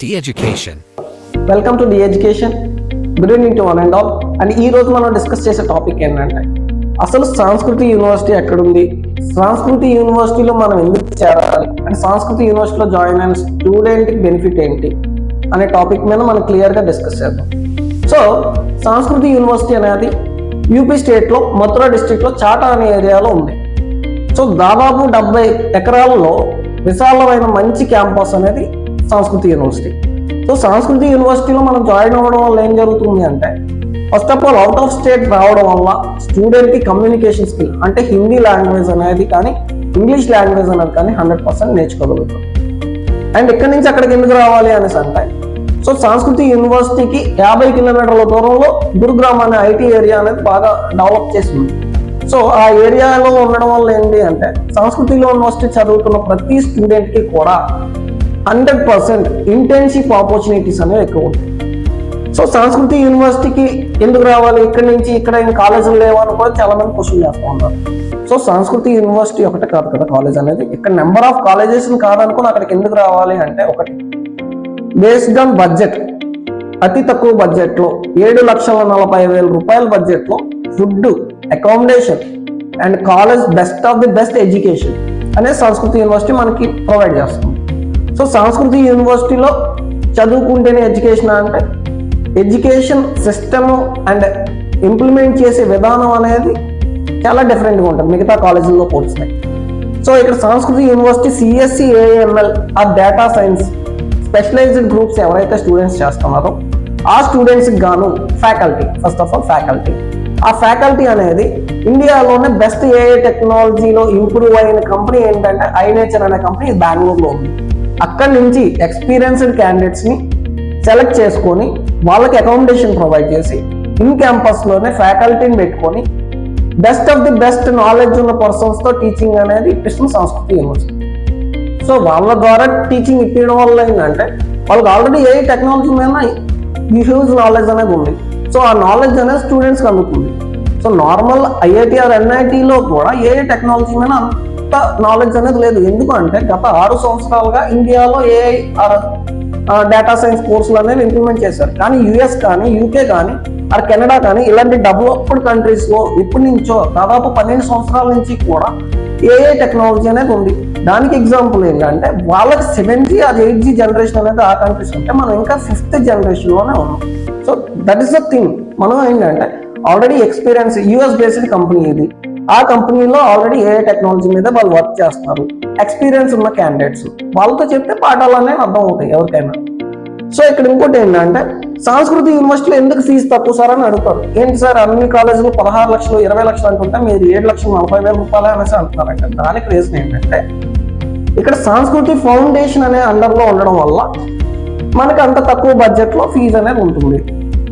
D-Education. Welcome to D-education. Good evening to one and all. And ఈ రోజు మనం discuss చేసే టాపిక్ ఏంటంటే అసలు సంస్కృతి యూనివర్సిటీ ఎక్కడుంది, సంస్కృతి యూనివర్సిటీలో మనం ఎందుకు చేరాలి, అండ్ సంస్కృతి యూనివర్సిటీలో జాయిన్ అయిన స్టూడెంట్కి బెనిఫిట్ ఏంటి అనే టాపిక్ మీద మనం క్లియర్గా డిస్కస్ చేద్దాం. సో సంస్కృతి యూనివర్సిటీ అనేది యూపీ స్టేట్లో మథురా డిస్ట్రిక్ట్లో చాటా అనే ఏరియాలో ఉంది. సో దాదాపు 70 ఎకరాలలో విశాలమైన మంచి క్యాంపస్ అనేది సంస్కృతి యూనివర్సిటీ. సో సంస్కృతి యూనివర్సిటీలో మనం జాయిన్ అవ్వడం వల్ల ఏం జరుగుతుంది అంటే, first of all out of state రావడం వల్ల స్టూడెంట్కి కమ్యూనికేషన్ స్కిల్ అంటే హిందీ లాంగ్వేజ్ అనేది కానీ ఇంగ్లీష్ లాంగ్వేజ్ అనేది కానీ 100% నేర్చుకోగలుగుతాం. అండ్ ఇక్కడి నుంచి అక్కడికి ఎందుకు రావాలి అనేసి అంటే, సో సంస్కృతి యూనివర్సిటీకి 50 కిలోమీటర్ల దూరంలో గురుగ్రామ్ అనే ఐటీ ఏరియా అనేది బాగా డెవలప్ చేసి ఉంది. సో ఆ ఏరియాలో ఉండడం వల్ల ఏంటి అంటే, సంస్కృతి యూనివర్సిటీ చదువుతున్న ప్రతి స్టూడెంట్కి కూడా 100% ఇంటర్న్షిప్ ఆపర్చునిటీస్ అనేవి ఎక్కువ ఉంటాయి. సో సంస్కృతి యూనివర్సిటీకి ఎందుకు రావాలి, ఇక్కడ నుంచి ఇక్కడ ఏం కాలేజీలు లేవని కూడా చాలా మంది క్వశ్చన్ చేస్తూ ఉన్నారు. సో సంస్కృతి యూనివర్సిటీ ఒకటే కాదు కదా కాలేజ్ అనేది, ఇక్కడ నెంబర్ ఆఫ్ కాలేజెస్ కాదనుకుని అక్కడికి ఎందుకు రావాలి అంటే, ఒకటి బేస్డ్ ఆన్ బడ్జెట్. అతి తక్కువ బడ్జెట్లో 7,40,000 రూపాయల బడ్జెట్లో food, accommodation and college best of the best education అనేది సంస్కృతి యూనివర్సిటీ మనకి ప్రొవైడ్ చేస్తుంది. సో సంస్కృతి యూనివర్సిటీలో చదువుకుంటేనే ఎడ్యుకేషన్ అంటే, ఎడ్యుకేషన్ సిస్టమ్ అండ్ ఇంప్లిమెంట్ చేసే విధానం అనేది చాలా డిఫరెంట్గా ఉంటుంది మిగతా కాలేజీల్లో పోల్చుతాయి. సో ఇక్కడ సంస్కృతి యూనివర్సిటీ సిఎస్సి, ఏఎంఎల్ ఆ డేటా సైన్స్ స్పెషలైజ్డ్ గ్రూప్స్ ఎవరైతే స్టూడెంట్స్ చేస్తున్నారో ఆ స్టూడెంట్స్కి గాను faculty, first of all faculty, ఆ ఫ్యాకల్టీ అనేది ఇండియాలోనే బెస్ట్ ఏఐ టెక్నాలజీలో ఇంప్రూవ్ అయిన కంపెనీ ఏంటంటే ఐనేచర్ అనే కంపెనీ బెంగళూరులో ఉంది. అక్కడి నుంచి ఎక్స్పీరియన్స్డ్ క్యాండిడేట్స్ని సెలెక్ట్ చేసుకొని వాళ్ళకి అకామిడేషన్ ప్రొవైడ్ చేసి ఇన్ క్యాంపస్లోనే ఫ్యాకల్టీని పెట్టుకొని best of the best knowledge ఉన్న పర్సన్స్తో టీచింగ్ అనేది ఇప్పిస్తుంది సంస్కృతి యూనివర్సిటీ. సో వాళ్ళ ద్వారా టీచింగ్ ఇప్పించడం వల్ల ఏంటంటే, వాళ్ళకి ఆల్రెడీ ఏ టెక్నాలజీ మీద హ్యూజ్ నాలెడ్జ్ అనేది ఉంది. సో ఆ నాలెడ్జ్ అనేది స్టూడెంట్స్కి అందుతుంది. సో నార్మల్ ఐఐటి ఆర్ ఎన్ఐటీలో కూడా ఏ టెక్నాలజీ మీద అంత నాలెడ్జ్ అనేది లేదు. ఎందుకంటే గత 6 సంవత్సరాలుగా ఇండియాలో ఏఐ ఆర్ డేటా సైన్స్ కోర్సులు అనేవి ఇంప్లిమెంట్ చేశారు. కానీ యుఎస్ కానీ యూకే కానీ ఆర్ కెనడా కానీ ఇలాంటి డెవలప్డ్ కంట్రీస్లో ఇప్పటి నుంచో దాదాపు 12 సంవత్సరాల నుంచి కూడా ఏఐ టెక్నాలజీ అనేది ఉంది. దానికి ఎగ్జాంపుల్ ఏంటంటే, వాళ్ళకి 7G ఆర్ 8G జనరేషన్ అనేది ఆ కంట్రీస్ ఉంటే మనం ఇంకా 5th జనరేషన్లోనే ఉన్నాం. So that is the thing. మనం ఏంటంటే already experience US based company ఇది, ఆ కంపెనీలో ఆల్రెడీ ఏఐ టెక్నాలజీ మీద వాళ్ళు వర్క్ చేస్తున్నారు. ఎక్స్పీరియన్స్ ఉన్న క్యాండిడేట్స్ వాళ్ళతో చెప్తే పాఠాలు అనేవి అర్థం అవుతాయి ఎవరికైనా. సో ఇక్కడ ఇంకోటి ఏంటంటే, సంస్కృతి యూనివర్సిటీలో ఎందుకు ఫీజు తక్కువ సార్ అని అడుగుతారు. ఏంటి సార్ అన్ని కాలేజీలు 16 లక్షలు 20 లక్షలు అనుకుంటే మీరు 7,40,000 రూపాయలు అనేసి అంటున్నారంటే, దానికి రీజన్ ఏంటంటే, ఇక్కడ సంస్కృతి ఫౌండేషన్ అనే అండర్లో ఉండడం వల్ల మనకి అంత తక్కువ బడ్జెట్లో ఫీజు అనేది ఉంటుంది.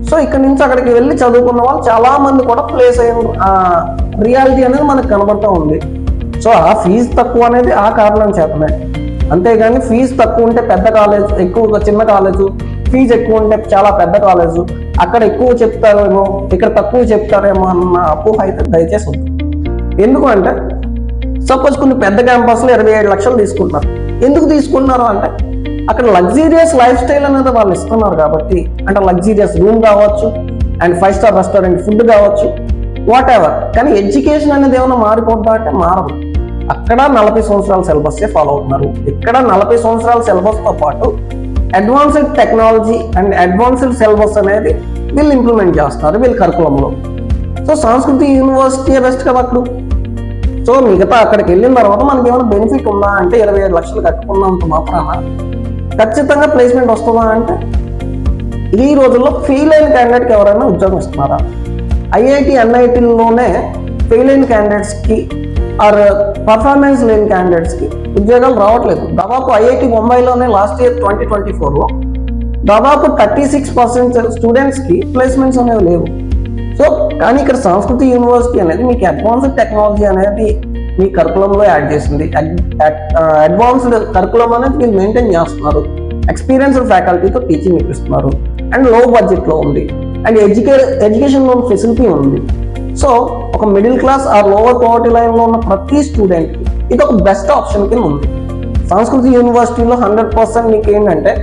సో ఇక్కడ నుంచి అక్కడికి వెళ్ళి చదువుకున్న వాళ్ళు చాలా మంది కూడా ప్లేస్ అయిన రియాలిటీ అనేది మనకు కనబడుతూ ఉంది. సో ఆ ఫీజు తక్కువ అనేది ఆ కారణం చేతనే. అంతేగాని ఫీజు తక్కువ ఉంటే పెద్ద కాలేజ్, ఎక్కువ చిన్న కాలేజు, ఫీజు ఎక్కువ ఉంటే చాలా పెద్ద కాలేజు, అక్కడ ఎక్కువ చెప్తారేమో ఇక్కడ తక్కువ చెప్తారేమో అన్న అపోహ అయితే దయచేసి ఉంది. ఎందుకంటే సపోజ్ కొన్ని పెద్ద క్యాంపస్లో 27 లక్షలు తీసుకుంటున్నారు. ఎందుకు తీసుకుంటున్నారు అంటే, అక్కడ లగ్జీరియస్ లైఫ్ స్టైల్ అనేది వాళ్ళు ఇస్తున్నారు కాబట్టి, అంటే లగ్జీరియస్ రూమ్ కావచ్చు అండ్ 5 స్టార్ రెస్టారెంట్ ఫుడ్ కావచ్చు, వాట్ ఎవర్. కానీ ఎడ్యుకేషన్ అనేది ఏమైనా మారిపోద్దా అంటే మారదు. అక్కడ 40 సంవత్సరాల సిలబస్సే ఫాలో అవుతున్నారు. ఇక్కడ 40 సంవత్సరాల సిలబస్తో పాటు advanced technology and advanced syllabus అనేది వీళ్ళు ఇంప్లిమెంట్ చేస్తున్నారు వీళ్ళ కరికులంలో. సో సంస్కృతి యూనివర్సిటీ బెస్ట్ కదా అప్పుడు. సో మిగతా అక్కడికి వెళ్ళిన తర్వాత మనకి ఏమైనా బెనిఫిట్ ఉందా అంటే, 27 లక్షలు కట్టుకున్నంత మాత్రాన ఖచ్చితంగా ప్లేస్మెంట్ వస్తుందా అంటే, ఈ రోజుల్లో ఫెయిల్ అయిన క్యాండిడేట్కి ఎవరైనా ఉద్యోగం ఇస్తున్నారా? ఐఐటి ఎన్ఐటీలోనే ఫెయిల్ అయిన క్యాండిడేట్స్కి ఆర్ పర్ఫార్మెన్స్ లేని క్యాండిడేట్స్కి ఉద్యోగాలు రావట్లేదు. దాదాపు ఐఐటి ముంబైలోనే లాస్ట్ ఇయర్ 2024లో దాదాపు 36% స్టూడెంట్స్కి ప్లేస్మెంట్స్ అనేవి లేవు. సో కానీ ఇక్కడ సంస్కృతి యూనివర్సిటీ అనేది మీకు అడ్వాన్స్డ్ టెక్నాలజీ అనేది మీ కరికులంలో యాడ్ చేసింది. అడ్వాన్స్డ్ కరికులం అనేది మీరు మెయింటైన్ చేస్తున్నారు. ఎక్స్పీరియన్స్డ్ ఫ్యాకల్టీతో టీచింగ్ ఇప్పిస్తున్నారు అండ్ లో బడ్జెట్లో ఉంది అండ్ ఎడ్యుకేషన్ లోన్ ఫెసిలిటీ ఉంది. సో ఒక middle class or lower poverty లైన్లో ఉన్న ప్రతి స్టూడెంట్కి ఇది ఒక బెస్ట్ ఆప్షన్ కింద ఉంది. సంస్కృతి యూనివర్సిటీలో 100% మీకు ఏంటంటే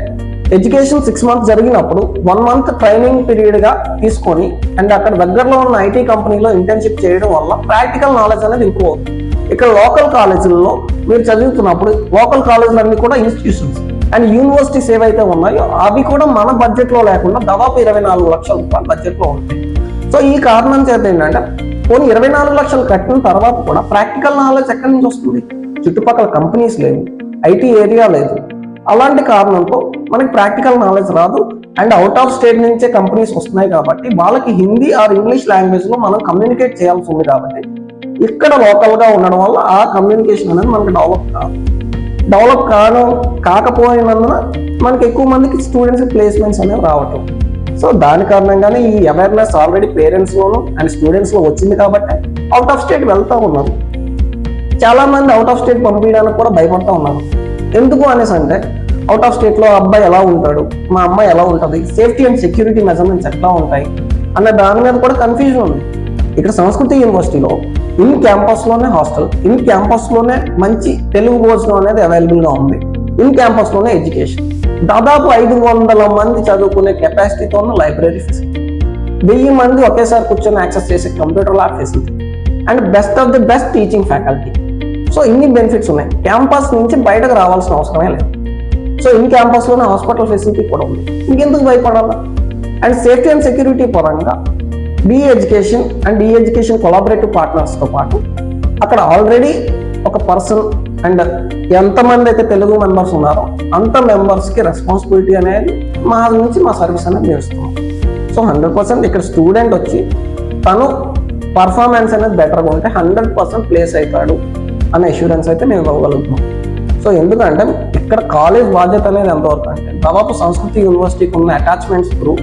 ఎడ్యుకేషన్ 6 months జరిగినప్పుడు 1 month ట్రైనింగ్ పీరియడ్ గా తీసుకొని అండ్ అక్కడ దగ్గరలో ఉన్న ఐటీ కంపెనీలో ఇంటర్న్షిప్ చేయడం వల్ల ప్రాక్టికల్ నాలెడ్జ్ అనేది ఇంప్రూవ్ అవుతుంది. ఇక్కడ లోకల్ కాలేజీల్లో మీరు చదువుతున్నప్పుడు లోకల్ కాలేజీలన్నీ కూడా ఇన్స్టిట్యూషన్స్ అండ్ యూనివర్సిటీస్ ఏవైతే ఉన్నాయో అవి కూడా మన బడ్జెట్ లో లేకుండా దాదాపు 24 లక్షల రూపాయల బడ్జెట్ లో ఉంటాయి. సో ఈ కారణం చేత ఏంటంటే పోనీ 24 లక్షలు కట్టిన తర్వాత కూడా ప్రాక్టికల్ నాలెడ్జ్ ఎక్కడి నుంచి వస్తుంది? చుట్టుపక్కల కంపెనీస్ లేవు, ఐటీ ఏరియా లేదు. అలాంటి కారణంతో మనకి ప్రాక్టికల్ నాలెడ్జ్ రాదు అండ్ అవుట్ ఆఫ్ స్టేట్ నుంచే కంపెనీస్ వస్తున్నాయి కాబట్టి వాళ్ళకి హిందీ ఆర్ ఇంగ్లీష్ లాంగ్వేజ్ లో మనం కమ్యూనికేట్ చేయాల్సి ఉంది. కాబట్టి ఇక్కడ లోకల్ గా ఉండడం వల్ల ఆ కమ్యూనికేషన్ అనేది మనకి డెవలప్ కాకపోయినందున మనకి ఎక్కువ మందికి స్టూడెంట్స్ ప్లేస్మెంట్స్ అనేవి రావటం. సో దాని కారణంగానే ఈ awareness already parents loan and students లో వచ్చింది కాబట్టి అవుట్ ఆఫ్ స్టేట్ వెళ్తా ఉన్నారు. చాలా మంది అవుట్ ఆఫ్ స్టేట్ పంపించడానికి కూడా భయపడతా ఉన్నారు. ఎందుకు అనేసి అంటే అవుట్ ఆఫ్ స్టేట్ లో అబ్బాయి ఎలా ఉంటాడు, మా అమ్మాయి ఎలా ఉంటుంది, సేఫ్టీ అండ్ సెక్యూరిటీ మెజర్మెంట్స్ ఎట్లా ఉంటాయి అన్న దాని మీద కూడా కన్ఫ్యూజన్ ఉంది. ఇక్కడ సంస్కృతి యూనివర్సిటీలో ఇన్ క్యాంపస్ లోనే హాస్టల్, ఇన్ క్యాంపస్ లోనే మంచి తెలుగు భోజనం అనేది అవైలబుల్ గా ఉంది, ఇన్ క్యాంపస్ లోనే ఎడ్యుకేషన్, దాదాపు 500 మంది చదువుకునే కెపాసిటీతో ఉన్న లైబ్రరీ ఫెసిలిటీ, 1000 మంది ఒకేసారి కూర్చొని యాక్సెస్ చేసే computer lab facility and best of the best teaching faculty. So ఇన్ని బెనిఫిట్స్ ఉన్నాయి. క్యాంపస్ నుంచి బయటకు రావాల్సిన అవసరమే లేదు. సో ఇన్ క్యాంపస్ లోనే హాస్పిటల్ ఫెసిలిటీ కూడా ఉంది, ఇంకెందుకు భయపడాలా? అండ్ సేఫ్టీ అండ్ సెక్యూరిటీ పరంగా బీ ఎడ్యుకేషన్ అండ్ ఈ ఎడ్యుకేషన్ కొలాబరేటివ్ పార్ట్నర్స్తో పాటు అక్కడ ఆల్రెడీ ఒక పర్సన్ అండ్ ఎంతమంది అయితే తెలుగు మెంబర్స్ ఉన్నారో అంత మెంబర్స్కి రెస్పాన్సిబిలిటీ అనేది మా సర్వీస్ అనేది చేస్తున్నాం. సో 100% ఇక్కడ స్టూడెంట్ వచ్చి తను పర్ఫార్మెన్స్ అనేది బెటర్గా ఉంటే 100% ప్లేస్ అవుతాడు అనే అష్యూరెన్స్ అయితే మేము ఇవ్వగలుగుతున్నాం. సో ఎందుకంటే ఇక్కడ కాలేజ్ బాధ్యత అనేది ఎంతవరకు అంటే దాదాపు సంస్కృతి యూనివర్సిటీకి ఉన్న అటాచ్మెంట్స్ త్రూ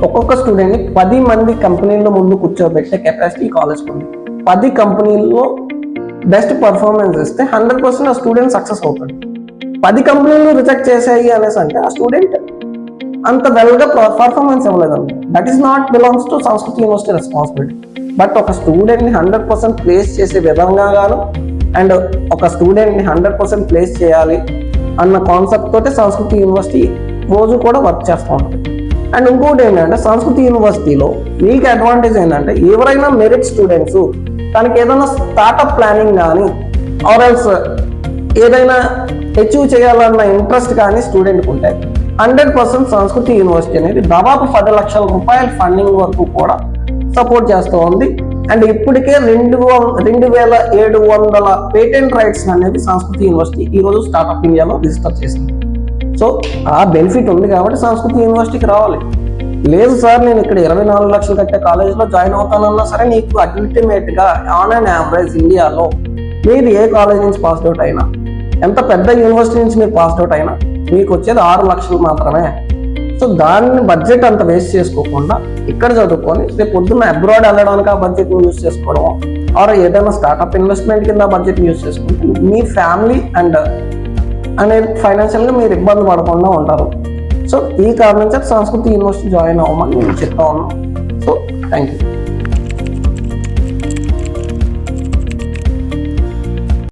ఒక్కొక్క స్టూడెంట్ని 10 మంది కంపెనీల్లో ముందు కూర్చోబెట్టే కెపాసిటీ కాలేజ్కి ఉంది. 10 కంపెనీల్లో బెస్ట్ పర్ఫార్మెన్స్ ఇస్తే 100% ఆ స్టూడెంట్ సక్సెస్ అవుతాడు. 10 కంపెనీలు రిజెక్ట్ చేసాయి అనేసి అంటే ఆ స్టూడెంట్ అంత వెల్గా పర్ఫార్మెన్స్ ఇవ్వలేదండి. That is not belongs to సంస్కృతి యూనివర్సిటీ రెస్పాన్సిబిలిటీ. బట్ ఒక స్టూడెంట్ని 100% ప్లేస్ చేసే విధంగా గాను అండ్ ఒక స్టూడెంట్ని 100% ప్లేస్ చేయాలి అన్న కాన్సెప్ట్ తోటి సంస్కృతి యూనివర్సిటీ రోజు కూడా వర్క్ చేస్తూ ఉంటుంది. అండ్ ఇంకోటి ఏంటంటే సంస్కృతి యూనివర్సిటీలో మీకు అడ్వాంటేజ్ ఏంటంటే ఎవరైనా మెరిట్ స్టూడెంట్స్ తనకి ఏదైనా స్టార్ట్అప్ ప్లానింగ్ కానీ ఆర్ఎల్స్ ఏదైనా అచీవ్ చేయాలన్న ఇంట్రెస్ట్ కానీ స్టూడెంట్కి ఉంటే 100% సంస్కృతి యూనివర్సిటీ అనేది దాదాపు 10 లక్షల రూపాయల ఫండింగ్ వరకు కూడా సపోర్ట్ చేస్తూ ఉంది. అండ్ ఇప్పటికే 2700 పేటెంట్ రైట్స్ అనేది సంస్కృతి యూనివర్సిటీ ఈరోజు స్టార్ట్అప్ ఇండియాలో రిజిస్టర్ చేసింది. సో ఆ బెనిఫిట్ ఉంది కాబట్టి సంస్కృతి యూనివర్సిటీకి రావాలి. లేదు సార్ నేను ఇక్కడ 24 లక్షలు కట్టే కాలేజీలో జాయిన్ అవుతానన్నా సరే నీకు అల్టిమేట్గా ఆన్ అండ్ యావరేజ్ ఇండియాలో మీరు ఏ కాలేజ్ నుంచి పాస్ అవుట్ అయినా ఎంత పెద్ద యూనివర్సిటీ నుంచి మీరు పాస్ అవుట్ అయినా మీకు వచ్చేది 6 లక్షలు మాత్రమే. సో దాన్ని బడ్జెట్ అంత వేస్ట్ చేసుకోకుండా ఇక్కడ చదువుకొని రేపు పొద్దున్న అబ్రాడ్ వెళ్ళడానికి ఆ బడ్జెట్ యూజ్ చేసుకోవడం ఆర్ ఏదైనా స్టార్ట్అప్ ఇన్వెస్ట్మెంట్ కింద బడ్జెట్ యూజ్ చేసుకుంటే మీ ఫ్యామిలీ అండ్ అనేది ఫైనాన్షియల్గా మీరు ఇబ్బంది పడకుండా ఉంటారు. సో ఈ కారణం చేత సంస్కృతి యూనివర్సిటీ జాయిన్ అవ్వమని నేను చెప్తా ఉన్నాను. So thank you.